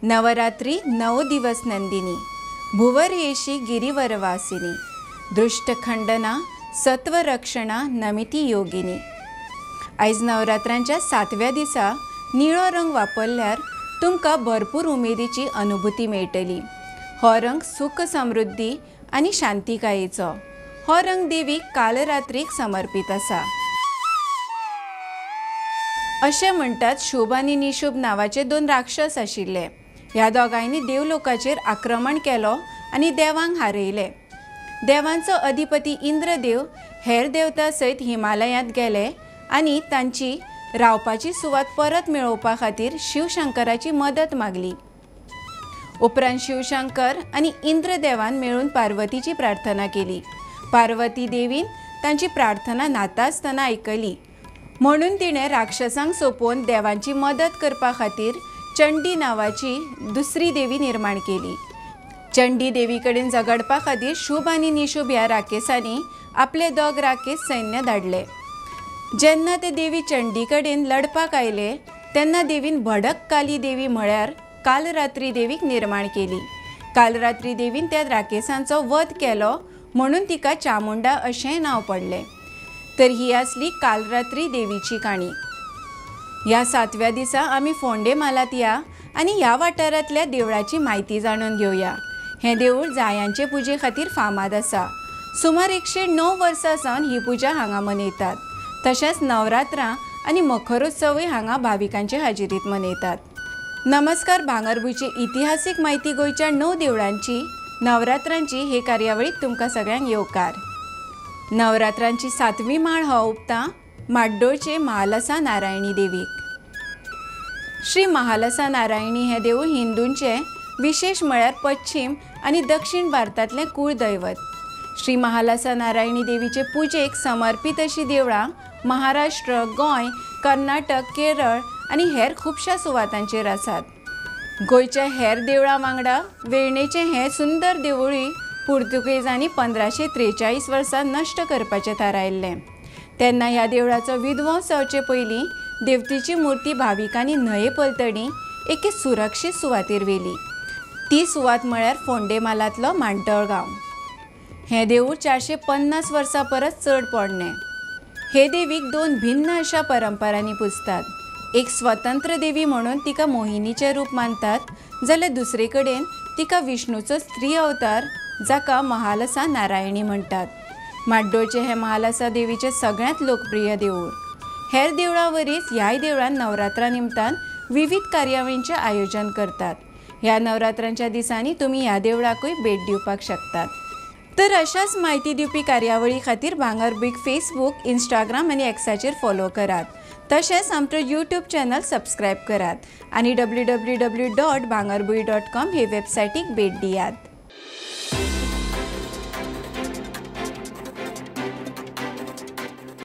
नवरात्री 9 दिवस नंदिनी भुवरेशी गिरिवरवासिनी दृष्टखंडना सत्वरक्षणा नमिती योगिनी। आयज नवरात्रांच्या 7व्या दिसा निळो रंग वापरल्यार तुमकां भरपूर उमेदीची अनुभूती मेळटली। हो रंग सुख समृद्धी आनी शांतिकायेचो। हो रंग देवीक काल रात्रीक समर्पित आसा। अशें म्हणटात शुभ आनी निशुभ नावाचे 2 राक्षस आशिल्ले। ह्या दोगांयनी देवलोकाचेर आक्रमण केलो आनी देवांक हारयले। देवांचो अधिपती इंद्रदेव हेर देवतां सयत हिमालयांत गेले आनी तांची रावपाची सुवात परत मेळोवपा खातीर शिवशंकराची मदत मागली। उपरांत शिवशंकर आनी इंद्रदेवान मेळून पार्वतीची प्रार्थना केली। पार्वती देवीन तांची प्रार्थना नातासतना आयकली, म्हणून तिणें राक्षसांक सोपोवन देवांची मदत करपा खातीर चंडी नावाची दुसरी देवी निर्माण केली। चंडी देवी कडेन झगडपा खातीर शुभ आनी निशुभ ह्या राकेसांनी आपले 2 राकेस सैन्य धाडले। जेन्ना ते देवी चंडी कडेन लडपाक आयले तेन्ना देवीन भडक काली देवी म्हळ्यार कालरात्री देवीक निर्माण केली। कालरात्री देवीन त्या राकेसांचो वध केलो, म्हणून तिका चामुंडा अशें नांव पडलें। तर ही आसली कालरात्री देवीची काणी। ह्या 7व्या दिसा आमी फोंडे म्हालांत या आनी ह्या वाठारांतल्या देवळाची म्हायती जाणून घेवया। हें देवूळ जायांचे पुजे खातीर फामाद आसा। सुमार 109 वर्सां सावन ही पुजा हांगा मनयतात। तशेंच नवरात्रां आनी मखरोत्सवूय हांगा भाविकांचे हाजिरीत मनयतात। नमस्कार, भांगरभूंयचे इतिहासीक म्हायती गोंयच्या 9 देवळांची नवरात्रांची हे कार्यावळीत तुमकां सगळ्यांक येवकार। नवरात्रांची 7वी माळ हो उक्ता माड्डोळचे महालसा नारायणी देवीक। श्री महालसा नारायणी हे देवूळ हिंदूंचे विशेष म्हळ्यार पश्चिम आनी दक्षिण भारतांतलें कुळदैवत। श्री महालसा नारायणी देवीचे पुजेक समर्पित अशी देवळां महाराष्ट्र, गोंय, कर्नाटक, केरळ आनी हेर खुबशा सुवातांचेर आसात। गोंयच्या हेर देवळां वांगडा वेर्णेचें हें सुंदर देवूळय पुर्तुगेजांनी 1543 वर्सा नश्ट करपाचें थारायल्लें। तेन्ना ह्या देवळाचो विध्वंस जावचे पयलीं देवतेची मुर्ती भाविकांनी न्हंये पलतडी एके सुरक्षीत सुवातेर व्हेली। ती सुवात म्हळ्यार फोंडे म्हालांतलो मांडोळ गांव। हें देवूळ 450 वर्सां परस चड पोरणें। हे देवीक 2 भिन्न अशा परंपरांनी पुजतात। एक स्वतंत्र देवी म्हणून तिका मोहिनीचें रूप मानतात, जाल्यार दुसरे कडेन तिका विष्णूचो स्त्री अवतार जाका महालसा नारायणी म्हणटात। माड्डोळचे हे महालसा देवीचे सगळ्यांत लोकप्रिय देवूळ। हेर देवळां वरीस ह्याय देवळान नवरात्रा निमतान विविध कार्यावळींचें आयोजन करतात। ह्या नवरात्रांच्या दिसांनी तुमी ह्या देवळाकूय भेट दिवपाक शकतात। तर अशाच म्हायती दिवपी कार्यावळी खातीर भांगरभूंयक फेसबूक, इंस्टाग्राम आनी एक्साचेर फॉलो करात। तशेंच आमचो यूट्यूब चॅनल सबस्क्रायब करात आनी www.bhangarbuy.com हे वेबसायटीक भेट दियात।